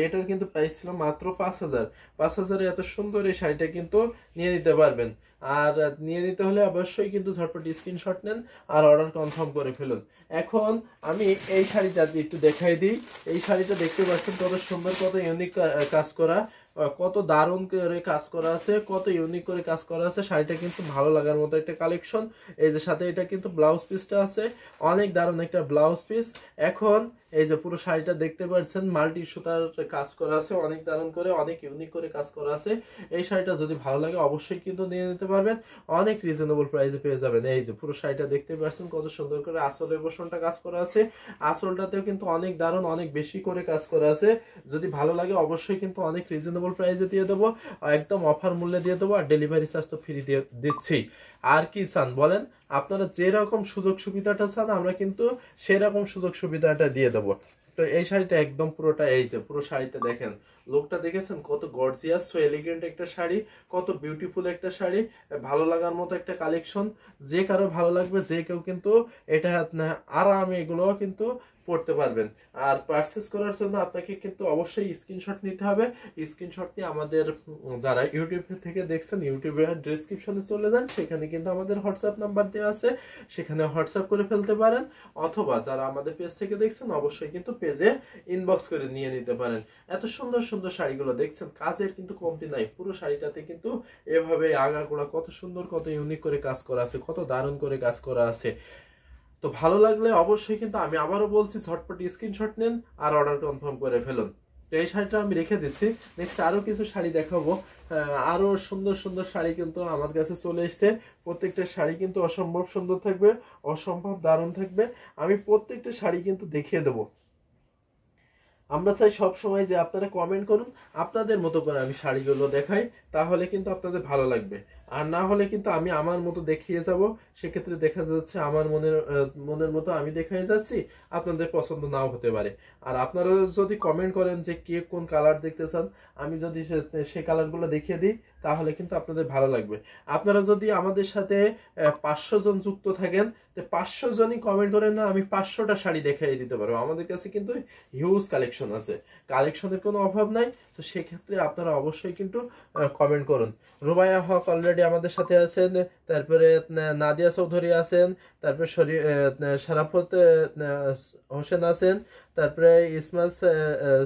এটার কিন্তু প্রাইস ছিল মাত্র 5,000। 5,000-এ এত সুন্দর এই শাড়িটা কিন্তু নিয়ে নিতে পারবেন। আর নিয়ে নিতে হলে অবশ্যই কিন্তু ঝটপট স্ক্রিনশট নেন আর অর্ডার কনফার্ম করে ফেলুন। এখন আমি এই শাড়িটা একটু দেখাই দিই। এই শাড়িটা দেখতে পাচ্ছেন কত সুন্দর, কত ইউনিক কাজ করা, কত দারুণ করে কাজ করা আছে, কত ইউনিক করে কাজ করা আছে। শাড়িটা কিন্তু ভালো লাগার মতো একটা কালেকশন। এই যে সাথে এটা কিন্তু ব্লাউজ পিসটা আছে, অনেক দারুণ একটা ব্লাউজ পিস। এখন এই যে পুরো শাড়িটা দেখতে পাচ্ছেন মাল্টি সুতার কাজ করা আছে, অনেক দারুণ করে, অনেক ইউনিক করে কাজ করা আছে। এই শাড়িটা যদি ভালো লাগে অবশ্যই কিন্তু নিয়ে নিতে পারবেন, অনেক রিজনেবল প্রাইসে পেয়ে যাবেন। এই যে পুরো শাড়িটা দেখতে পাচ্ছেন কত সুন্দর করে আঁচলের পোর্শনটা কাজ করা আছে, আঁচলটাতেও কিন্তু অনেক দারুণ, অনেক বেশি করে কাজ করা আছে। যদি ভালো লাগে অবশ্যই কিন্তু অনেক রিজনেবল প্রাইসে দিয়ে দেবো, একদম অফার মূল্যে দিয়ে দেবো, আর ডেলিভারি চার্জ তো ফ্রি দিয়ে দিচ্ছি। আর কি চান বলেন? আপনারা যেরকম সুযোগ সুবিধাটা চান আমরা কিন্তু সেরকম সুযোগ সুবিধাটা দিয়ে দেবো। তো এই শাড়িটা একদম পুরোটা, এই যে পুরো শাড়িটা দেখেন, লোকটা দেখেছেন কত গর্জিয়াস, সো এলিগেন্ট একটা শাড়ি, কত বিউটিফুল একটা শাড়ি, ভালো লাগার মতো একটা কালেকশন। যে কারো ভালো লাগবে, যে কেউ কিন্তু এটা আরামে এগুলো কিন্তু পড়তে পারবেন। আর পারচেস করার জন্য আপনাকে কিন্তু অবশ্যই স্ক্রিনশট নিতে হবে। স্ক্রিনশট নিয়ে আমাদের যারা ইউটিউব থেকে দেখছেন, ইউটিউবের ডেসক্রিপশনে চলে যান, সেখানে কিন্তু আমাদের হোয়াটসঅ্যাপ নাম্বার দেওয়া আছে, সেখানে হোয়াটসঅ্যাপ করে ফেলতে পারেন। অথবা যারা আমাদের পেজ থেকে দেখছেন অবশ্যই কিন্তু পেজে ইনবক্স করে নিয়ে নিতে পারেন। এত সুন্দর সুন্দর শাড়িগুলো দেখছেন, কাজের কিন্তু কমতি নাই। পুরো শাড়িটাতে কিন্তু এভাবে আগাগোড়া কত সুন্দর, কত ইউনিক করে কাজ করা আছে, কত দারুণ করে কাজ করা আছে। তো ভালো লাগলে অবশ্যই কিন্তু আমি আবারও বলছি, ঝটপট স্ক্রিনশট নেন আর অর্ডার কনফার্ম করে ফেলুন। তো এই শাড়িটা আমি রেখে দিচ্ছি, নেক্সট আরো কিছু শাড়ি দেখাবো। আরো সুন্দর সুন্দর শাড়ি কিন্তু আমার কাছে চলে এসেছে। প্রত্যেকটা শাড়ি কিন্তু অসম্ভব সুন্দর থাকবে, অসম্ভব দারুণ থাকবে। আমি প্রত্যেকটা শাড়ি কিন্তু দেখিয়ে দেবো। আমরা চাই সব সময় যে আপনারা কমেন্ট করুন, আপনাদের মতো করে আমি শাড়িগুলো দেখাই, তাহলে কিন্তু আপনাদের ভালো লাগবে। আর না হলে কিন্তু আমি আমার মতো দেখিয়ে যাব, সেক্ষেত্রে দেখা যাচ্ছে আমার মনের মতো আমি দেখাই যাচ্ছি, আপনাদের পছন্দ নাও হতে পারে। আর আপনারা যদি কমেন্ট করেন যে কে কোন কালার দেখতে চান, আমি যদি সেই কালারগুলো দেখিয়ে দিই, তাহলে কিন্তু আপনাদের ভালো লাগবে। আপনারা যদি আমাদের সাথে 500 জন যুক্ত থাকেন, তো 500 জনই কমেন্ট করেন না, আমি 500টা শাড়ি দেখাই দিতে পারবো। আমাদের কাছে কিন্তু হিউজ কালেকশন আছে, কালেকশনের কোনো অভাব নাই। তো সেক্ষেত্রে আপনারা অবশ্যই কিন্তু কমেন্ট করুন। রুবাইয়া হক অলরেডি আমাদের সাথে আছেন, তারপরে নাদিয়া চৌধুরী আছেন, তারপরে শারাফত হোসেন আছেন, তারপরে ইসমাস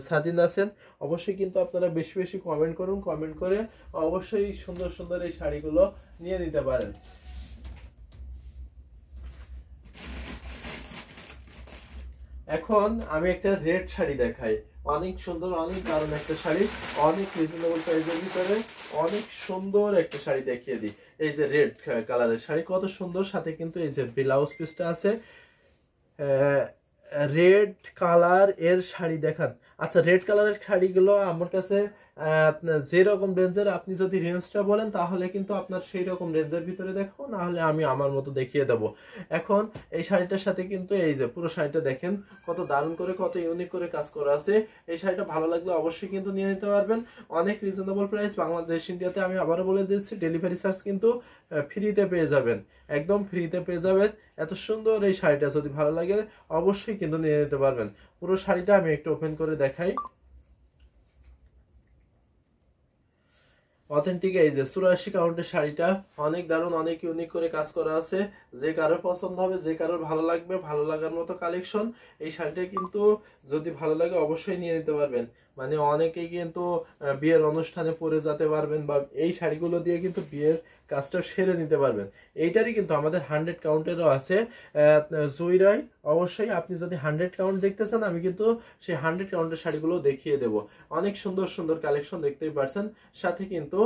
সাদিন আছেন। অবশ্যই কিন্তু আপনারা বেশি বেশি কমেন্ট করুন, কমেন্ট করে অবশ্যই সুন্দর সুন্দর এই শাড়িগুলো নিয়ে নিতে পারেন। এখন আমি একটা রেড শাড়ি দেখাই, অনেক সুন্দর, অনেক দারুণ একটা শাড়ি, অনেক রিজনেবল প্রাইসের ভিতরে অনেক সুন্দর একটা শাড়ি দেখিয়ে দিই। এই যে রেড কালারের শাড়ি, কত সুন্দর, সাথে কিন্তু এই যে ব্লাউজ পিসটা আছে। রেড কালার এর শাড়ি দেখান। আচ্ছা, রেড কালারের শাড়িগুলো আমার কাছে যেরকম রেঞ্জের, আপনি যদি রেঞ্জটা বলেন তাহলে কিন্তু আপনার সেই রকম রেঞ্জের ভিতরে দেখো, না হলে আমি আমার মতো দেখিয়ে দেবো। এখন এই শাড়িটার সাথে কিন্তু এই যে পুরো শাড়িটা দেখেন কত দারুণ করে, কত ইউনিক করে কাজ করা আছে। এই শাড়িটা ভালো লাগলে অবশ্যই কিন্তু নিয়ে নিতে পারবেন, অনেক রিজনেবল প্রাইস। বাংলাদেশ ইন্ডিয়াতে আমি আবারও বলে দিচ্ছি, ডেলিভারি চার্জ কিন্তু ফ্রিতে পেয়ে যাবেন, একদম ফ্রিতে পেয়ে যাবেন। এত সুন্দর এই শাড়িটা যদি ভালো লাগে অবশ্যই কিন্তু নিয়ে নিতে পারবেন। পুরো শাড়িটা আমি একটু ওপেন করে দেখাই। অথেন্টিক এই যে 84 কাউন্টের শাড়িটা, অনেক দারুণ, অনেক ইউনিক করে কাজ করা আছে। যে কারো পছন্দ হবে, যে কারো ভালো লাগবে, ভালো লাগার মতো কালেকশন। এই শাড়িটা কিন্তু যদি ভালো লাগে অবশ্যই নিয়ে নিতে পারবেন। মানে অনেকেই কিন্তু বিয়ের অনুষ্ঠানে পরে যেতে পারবেন, বা এই শাড়িগুলো দিয়ে কিন্তু বিয়ের কাজটা সেরে নিতে পারবেন। এইটারই কিন্তু আমাদের 100 কাউন্টেরও আছে জুইরাই। অবশ্যই আপনি যদি 100 কাউন্ট দেখতে চান, আমি কিন্তু সেই 100 কাউন্টের শাড়িগুলো দেখিয়ে দেব। অনেক সুন্দর সুন্দর কালেকশন দেখতেই পারছেন, সাথে কিন্তু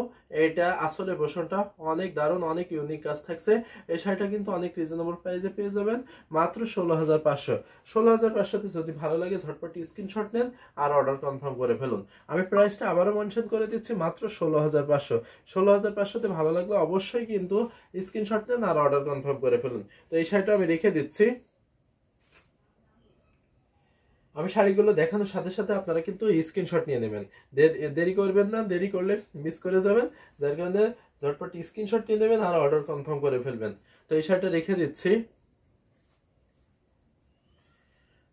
এটা আসলে পোষণটা অনেক দারুণ, অনেক ইউনিক কাজ থাকছে। এই শাড়িটা কিন্তু অনেক রিজনেবল প্রাইসে পেয়ে যাবেন, মাত্র 16,500। 16,500তে যদি ভালো লাগে ঝটপট স্ক্রিনশট নেন আর অর্ডার কনফার্ম করে ফেলুন। আমি প্রাইসটা আবারও মেনশন করে দিচ্ছি, মাত্র 16,500। 16,500তে ভালো লাগলে অবশ্যই কিন্তু স্ক্রিনশট নেন আর অর্ডার কনফার্ম করে ফেলুন। তো এই শাড়িটা আমি রেখে দিচ্ছি। আমি শাড়িগুলো দেখানোর সাথে সাথে আপনারা কিন্তু স্ক্রিনশট নিয়ে নেবেন, দেরি করবেন না, দেরি করলে মিস করে যাবেন। যার কারণে ঝটপট স্ক্রিনশট নিয়ে নেবেন আর অর্ডার কনফার্ম করে ফেলবেন। তো এই শাড়িটা রেখে দিচ্ছি।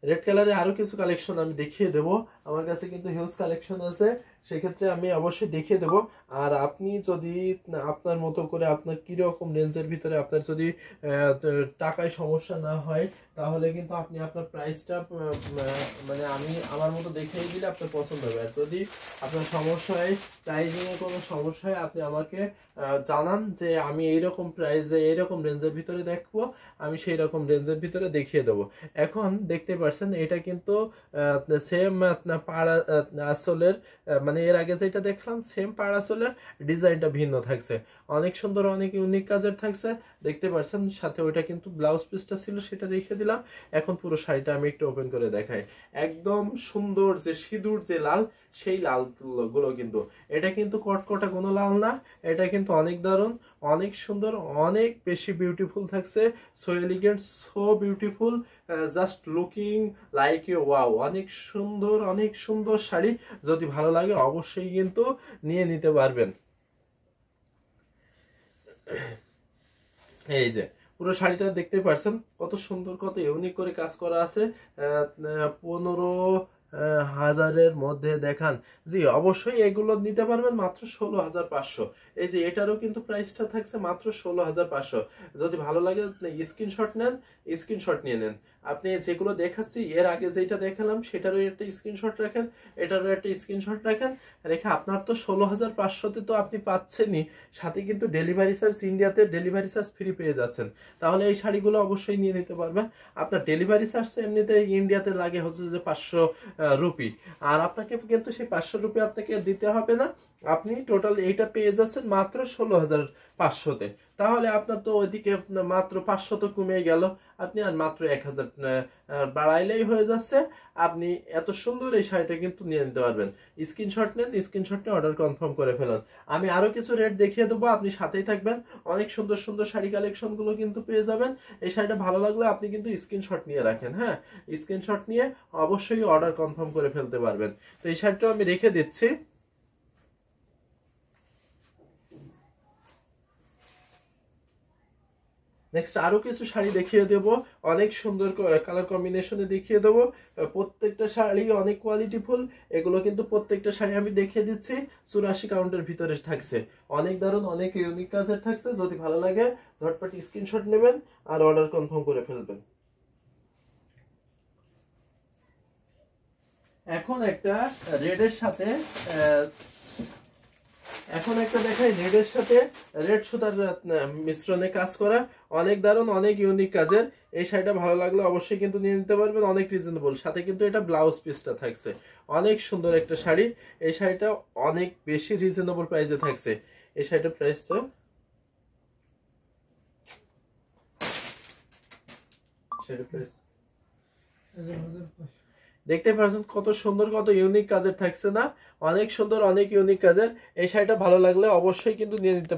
রেড কালারে আরো কিছু কালেকশন আমি দেখিয়ে দেব। আমার কাছে কিন্তু হিউজ কালেকশন আছে, সেক্ষেত্রে আমি অবশ্যই দেখিয়ে দেব। আর আপনি যদি আপনার মতো করে আপনার কিরকম রেঞ্জের ভিতরে আপনার যদি টাকায় সমস্যা না হয়, তাহলে কিন্তু আপনি আপনার প্রাইসটা মানে আমি আমার মতো দেখিয়ে দিলে আপনার পছন্দ হবে। আর যদি আপনার সমস্যা হয়, প্রাইজিং এ কোনো সমস্যা হয়, আপনি আমাকে জানান যে আমি এইরকম প্রাইসে এইরকম রেঞ্জের ভিতরে দেখবো, আমি সেই রকম রেঞ্জের ভিতরে দেখিয়ে দেবো। এখন দেখতে পাচ্ছেন এটা কিন্তু সেম পাড়া আসলের, মানে এর আগে যেটা দেখলাম সেম পাড়া আসলের, ডিজাইনটা ভিন্ন থাকছে, অনেক সুন্দর অনেক ইউনিক কাজের থাকছে। দেখতে পাচ্ছেন সাথে ওইটা কিন্তু ব্লাউজ পিসটা ছিল, সেটা রেখে দিলাম। এখন পুরো শাড়িটা আমি একটু ওপেন করে দেখাই। একদম সুন্দর যে সিঁদুর যে লাল, সেই লাল গুলো কিন্তু, এটা কিন্তু কটকটা কোনো লাল না, এটা কিন্তু অনেক দারুণ, অনেক সুন্দর, অনেক বেশি বিউটিফুল থাকছে। So elegant, so beautiful, just looking like a wow. অনেক সুন্দর, অনেক সুন্দর শাড়ি। যদি ভালো লাগে অবশ্যই কিন্তু নিয়ে নিতে পারবেন। এই যে পুরো শাড়িটা দেখতে পাচ্ছেন কত সুন্দর, কত ইউনিক করে কাজ করা আছে। 15,000-এর মধ্যে দেখান। জি অবশ্যই এগুলো নিতে পারবেন মাত্র 16,500। এই যে এটারও কিন্তু প্রাইসটা থাকছে মাত্র 16,500। যদি ভালো লাগে স্ক্রিনশট নেন, স্ক্রিনশট নিয়ে নেন। আপনি যেগুলো দেখাচ্ছি এর আগে যেটা দেখালাম সেটারও একটা স্ক্রিনশট রাখেন, এটারও একটা স্ক্রিনশট রাখেন, রেখে আপনার তো 16,500-তে তো আপনি পাচ্ছেনই, সাথে কিন্তু ডেলিভারি চার্জ, ইন্ডিয়াতে ডেলিভারি চার্জ ফ্রি পেয়ে যাচ্ছেন। তাহলে এই শাড়িগুলো অবশ্যই নিয়ে নিতে পারবেন। আপনার ডেলিভারি চার্জ তো এমনিতে ইন্ডিয়াতে লাগে হচ্ছে যে 500 রুপি, আর আপনাকে কিন্তু সেই 500 রুপি আপনাকে দিতে হবে না। আপনি টোটাল এইটা পেয়ে যাচ্ছেন মাত্র 16,500-তে। তাহলে আপনার তো ওইদিকে মাত্র 500 তো কমে গেল, আপনি আর মাত্র 1,000 বাড়াইলেই হয়ে যাচ্ছে। আপনি এত সুন্দর এই শাড়িটা কিন্তু নিয়ে নিতে পারবেন। স্ক্রিনশট নেন, স্ক্রিনশট নিয়ে অর্ডার কনফার্ম করে ফেলুন। আমি আরো কিছু রেট দেখিয়ে দেবো, আপনি সাথেই থাকবেন। অনেক সুন্দর সুন্দর শাড়ি কালেকশন গুলো কিন্তু পেয়ে যাবেন। এই শাড়িটা ভালো লাগলে আপনি কিন্তু স্ক্রিনশট নিয়ে রাখেন। হ্যাঁ, স্ক্রিনশট নিয়ে অবশ্যই অর্ডার কনফার্ম করে ফেলতে পারবেন। তো এই শাড়িটাও আমি রেখে দিচ্ছি। নেক্সট আরো কিছু শাড়ি দেখিয়ে দেব, অনেক সুন্দর কালার কম্বিনেশনে দেখিয়ে দেব। প্রত্যেকটা শাড়ি অনেক কোয়ালিটিফুল। এগুলো কিন্তু প্রত্যেকটা শাড়ি আমি দেখিয়ে দিচ্ছি 84 কাউন্টের ভিতরে থাকছে। অনেক দারুণ, অনেক ইউনিক কাজের থাকছে। যদি ভালো লাগে ঝটপট স্ক্রিনশট নেবেন আর অর্ডার কনফার্ম করে ফেলবেন। এখন একটা রেডের সাথে এখন একটা দেখাই রেডের সাথে রেড সুতার মিশ্রণে কাজ করা, অনেক দারুণ, অনেক ইউনিক কাজের। এই শাড়িটা ভালো লাগলে অবশ্যই কিন্তু নিয়ে নিতে পারবেন। অনেক রিজনেবল, সাথে কিন্তু এটা ব্লাউজ পিসটা থাকছে। অনেক সুন্দর একটা শাড়ি। এই শাড়িটা অনেক বেশি রিজনেবল প্রাইসে থাকছে। এই শাড়িটার প্রাইসটা দেখতে পাচ্ছেন কত সুন্দর, কত ইউনিক কাজের থাকছে না? অনেক সুন্দর, অনেক ইউনিক কাজের। এই শাড়িটা ভালো লাগলে অবশ্যই কিন্তু নিয়ে নিতে